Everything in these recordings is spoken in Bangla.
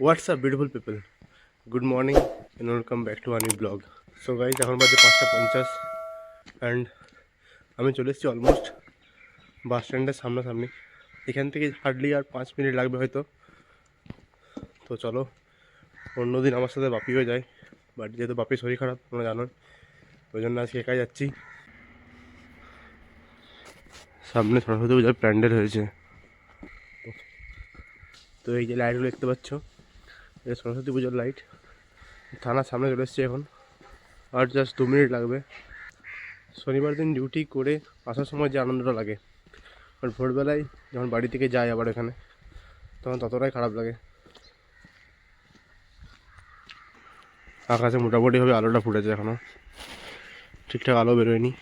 What's up beautiful people? Good morning and welcome back to a new vlog. So guys, এখন বাজে 5:50 অ্যান্ড আমি চলে এসেছি অলমোস্ট বাস স্ট্যান্ডের সামনাসামনি। এখান থেকে হার্ডলি আর 5 মিনিট লাগবে হয়তো। তো চলো, অন্যদিন আমার সাথে বাপিও যায়, বাট যেহেতু বাপির শরীর খারাপ তোমরা জানো, ওই জন্য আজকে একাই যাচ্ছি। সামনে সরস্বতী পূজার প্যান্ডেল হয়েছে, তো এই যে লাইটগুলো দেখতে পাচ্ছ, এটা সরস্বতী পুজোর লাইট। থানার সামনে চলে এসেছি এখন, আর জাস্ট 2 মিনিট লাগবে। শনিবার দিন ডিউটি করে আসার সময় যে আনন্দটা লাগে, আর ভোরবেলায় যখন বাড়ি থেকে যাই আবার এখানে, তখন ততটাই খারাপ লাগে। আকাশে মোটামুটিভাবে আলোটা ফুটেছে, এখনও ঠিকঠাক আলো বেরোয়নি।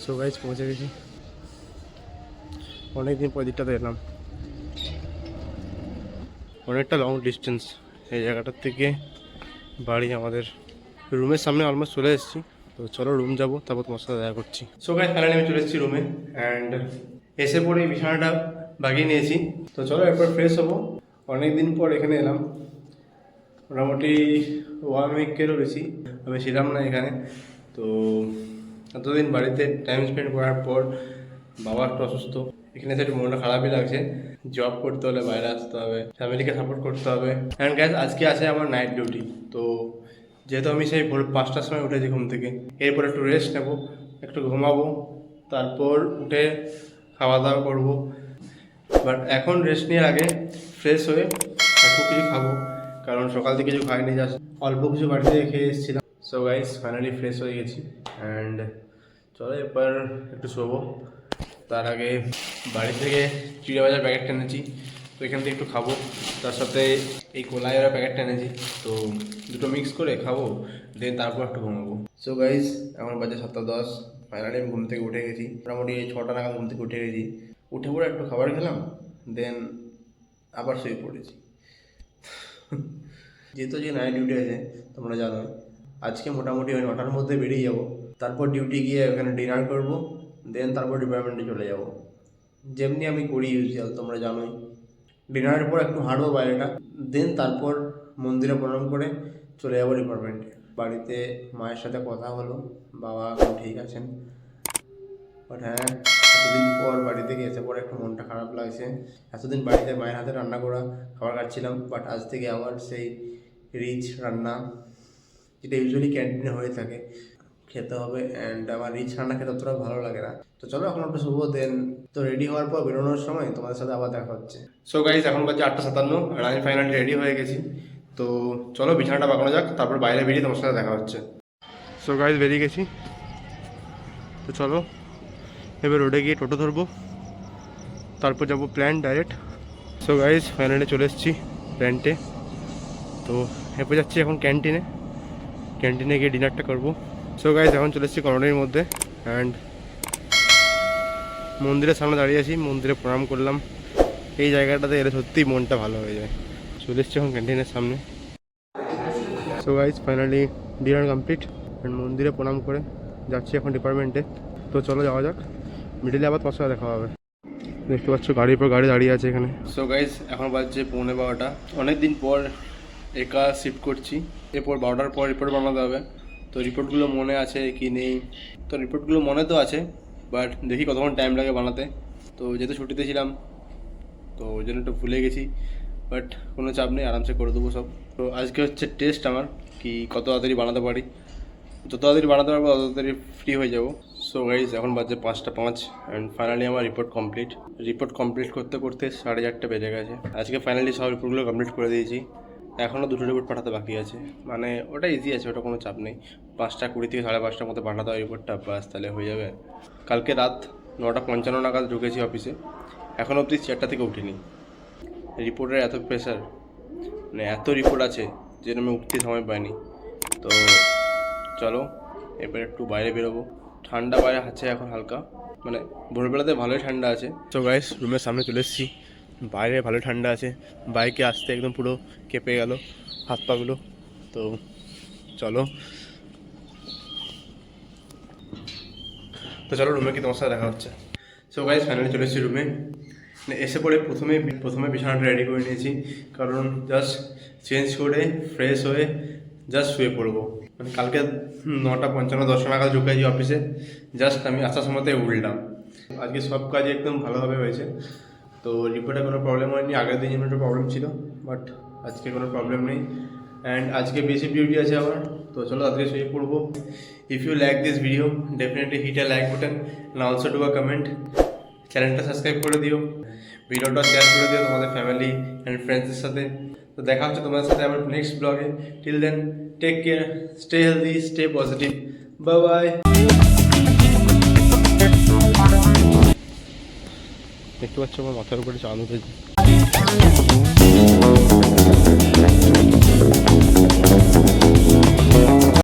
সো গাইজ পৌঁছে গেছি, অনেকদিন পর দিকটাতে এলাম। অনেকটা লং ডিস্টেন্স এই জায়গাটার থেকে বাড়ি আমাদের। রুমের সামনে অলমোস্ট চলে এসেছি, তো চলো রুম যাবো, তারপর তোমার সাথে দেখা করছি। সো গাইজ ফাইনালি আমি চলে এসেছি রুমে, অ্যান্ড এসে পরে এই বিছানাটা বাগিয়ে নিয়েছি। তো চলো এরপর ফ্রেশ হবো। অনেকদিন পর এখানে এলাম, মোটামুটি 1 উইকেরও বেশি আমি ছিলাম না এখানে। তো এতদিন বাড়িতে টাইম স্পেন্ড করার পর বাবা একটু অসুস্থ, এখানে এসে একটু মনটা খারাপই লাগছে। জব করতে হলে বাইরে আসতে হবে, ফ্যামিলিকে সাপোর্ট করতে হবে। অ্যান্ড গ্যাস আজকে আছে আমার নাইট ডিউটি। তো যেহেতু আমি সেই ভোর 5টার সময় উঠেছি ঘুম থেকে, এরপর একটু রেস্ট নেব, একটু ঘুমাবো, তারপর উঠে খাওয়া দাওয়া করবো। বাট এখন রেস্ট নেওয়ার আগে ফ্রেশ হয়ে একটু কিছু খাবো, কারণ সকাল থেকে কিছু খাইনি, জাস্ট অল্প কিছু বাড়ি থেকে খেয়ে এসেছিলাম। সো গাইস ফাইনালি ফ্রেশ হয়ে গেছি, অ্যান্ড চলো এবার একটু শোবো। তার আগে বাড়ি থেকে চিড়ে ভাজার প্যাকেট এনেছি, তো এখান থেকে একটু খাবো। তার সাথে এই কোলাইয়ের প্যাকেটটা এনেছি, তো দুটো মিক্স করে খাবো, দেন তারপর একটু ঘুমাবো। সো গাইস এখন বাজে 7:10। ফাইনালি আমি ঘুম থেকে উঠে গেছি, মোটামুটি 6টা নাগাদ ঘুম থেকে উঠে গেছি। উঠে পরে একটু খাবার খেলাম, দেন আবার শুয়ে পড়েছি। যেহেতু যে নাইট ডিউটি আছে তোমরা জানো, আজকে মোটামুটি ওই 9টার মধ্যে বেরিয়ে যাব। তারপর ডিউটি গিয়ে ওখানে ডিনার করব, দেন তারপর ডিপার্টমেন্টে চলে যাব, যেমনি আমি করি ইউজুয়াল, তোমরা জানোই। ডিনারের পর একটু হাঁটবো বাইরেটা, দেন তারপর মন্দিরে প্রণাম করে চলে যাবো ডিপার্টমেন্টে। বাড়িতে মায়ের সাথে কথা হলো, বাবা এখন ঠিক আছেন। বাট হ্যাঁ, এতদিন পর বাড়ি থেকে এসে পরে একটু মনটা খারাপ লাগছে। এতদিন বাড়িতে মায়ের হাতে রান্না করা খাবার খাচ্ছিলাম, বাট আজ থেকে আবার সেই রিচ রান্না, যেটা ইউজুয়ালি ক্যান্টিনে হয়ে থাকে, খেতে হবে। অ্যান্ড আমার রিচ রান্না খেতে অতটা ভালো লাগে না। তো চলো এখন একটু শুভ, দেন তো রেডি হওয়ার পর বেরোনোর সময় তোমাদের সাথে আবার দেখা হচ্ছে। সো গাইজ এখন বাজে 8:57 আর আমি ফাইনালি রেডি হয়ে গেছি। তো চলো বিছানাটা বাঁকানো যাক, তারপর বাইরে বেরিয়ে তোমার সাথে দেখা হচ্ছে। সো গাইজ বেরিয়ে গেছি, তো চলো এবার রোডে গিয়ে টোটো ধরবো, তারপর যাবো plan direct. So guys finally চলে এসেছি প্ল্যান্টে। তো এরপর যাচ্ছি এখন ক্যান্টিনে, ক্যান্টিনে গিয়ে ডিনারটা করবো। সো গাইজ এখন চলে এসেছি কলোনির মধ্যে, অ্যান্ড মন্দিরের সামনে দাঁড়িয়ে আছি, মন্দিরে প্রণাম করলাম। এই জায়গাটাতে এলে সত্যিই মনটা ভালো হয়ে যায়। চলে এসেছি এখন ক্যান্টিনের সামনে। So guys finally dinner complete, and মন্দিরে প্রণাম করে যাচ্ছি এখন ডিপার্টমেন্টে। তো চলো যাওয়া যাক, মিডিলে আবার তোমার সাথে দেখা হবে। দেখতে পাচ্ছ গাড়ির পর গাড়ি দাঁড়িয়ে আছে এখানে। সো গাইজ এখন বাজছে 11:15। অনেক দিন পর একা শিফট করছি, এরপর 12টার পর রিপোর্ট বানাতে হবে। তো রিপোর্টগুলো মনে আছে কি নেই, তো রিপোর্টগুলো মনে তো আছে, বাট দেখি কতক্ষণ টাইম লাগে বানাতে। তো যেহেতু ছুটিতে ছিলাম, তো ওই জন্য একটু ভুলে গেছি, বাট কোনো চাপ নেই, আরামসে করে দেবো সব। তো আজকে হচ্ছে টেস্ট আমার, কি কত তাড়াতাড়ি বানাতে পারি। যত তাড়াতাড়ি বানাতে পারবো তত তাড়াতাড়ি ফ্রি হয়ে যাবো। সো গাইজ এখন বাজে 5:05 অ্যান্ড ফাইনালি আমার রিপোর্ট কমপ্লিট। রিপোর্ট কমপ্লিট করতে করতে 4:30 বেজে গেছে। আজকে ফাইনালি সব রিপোর্টগুলো কমপ্লিট করে দিয়েছি। এখনও 2টো রিপোর্ট পাঠাতে বাকি আছে, মানে ওটা ইজি আছে, ওটা কোনো চাপ নেই। 5:20 থেকে 5:30টার মধ্যে পাঠাতে হয় রিপোর্টটা, বাস তাহলে হয়ে যাবে। কালকে রাত 9:55 নাগাদ ঢুকেছি অফিসে, এখনও অবধি 4টা থেকে উঠিনি। রিপোর্টের এত প্রেশার, মানে এত রিপোর্ট আছে যেন আমি উঠতে সময় পাইনি। তো চলো এবার একটু বাইরে বেরোবো, ঠান্ডা বাইরে আছে এখন হালকা, মানে ভোরবেলাতে ভালোই ঠান্ডা আছে। তো গাইস রুমের সামনে চলে এসেছি, বাইরে ভালো ঠান্ডা আছে, বাইকে আসতে একদম পুরো কেঁপে গেল হাত পাগুলো। তো চলো রুমে কি তোমার সাথে দেখা হচ্ছে। সো গাইস ফাইনালি চলে এসেছি রুমে। এসে পরে প্রথমে বিছানাটা রেডি করে নিয়েছি, কারণ জাস্ট চেঞ্জ করে ফ্রেশ হয়ে জাস্ট শুয়ে পড়বো। মানে কালকে 9:55 10টা নাগাদ ঢুকেছি অফিসে, জাস্ট আমি আসার সময়তে উঠলাম। আজকে সব কাজ একদম ভালোভাবে হয়েছে, তো রিপোর্টে কোনো প্রবলেম হয়নি। আগের দিন রিপোর্টে প্রবলেম ছিল, বাট আজকে কোনো প্রবলেম নেই। অ্যান্ড আজকে বেশি ডিউটি আছে আবার, তো চলো আজকে শুয়ে পড়বো। If you like this video definitely hit a like button and also do a comment. চ্যানেলটা সাবস্ক্রাইব করে দিও, ভিডিওটা শেয়ার করে দিও তোমাদের ফ্যামিলি অ্যান্ড ফ্রেন্ডসের সাথে। তো দেখা হচ্ছে তোমাদের সাথে আমার নেক্সট ব্লগে। Till then take care, stay healthy, stay positive, bye bye. দেখতে পাচ্ছ আমার মাথার উপরে চাঁদ উঠেছে।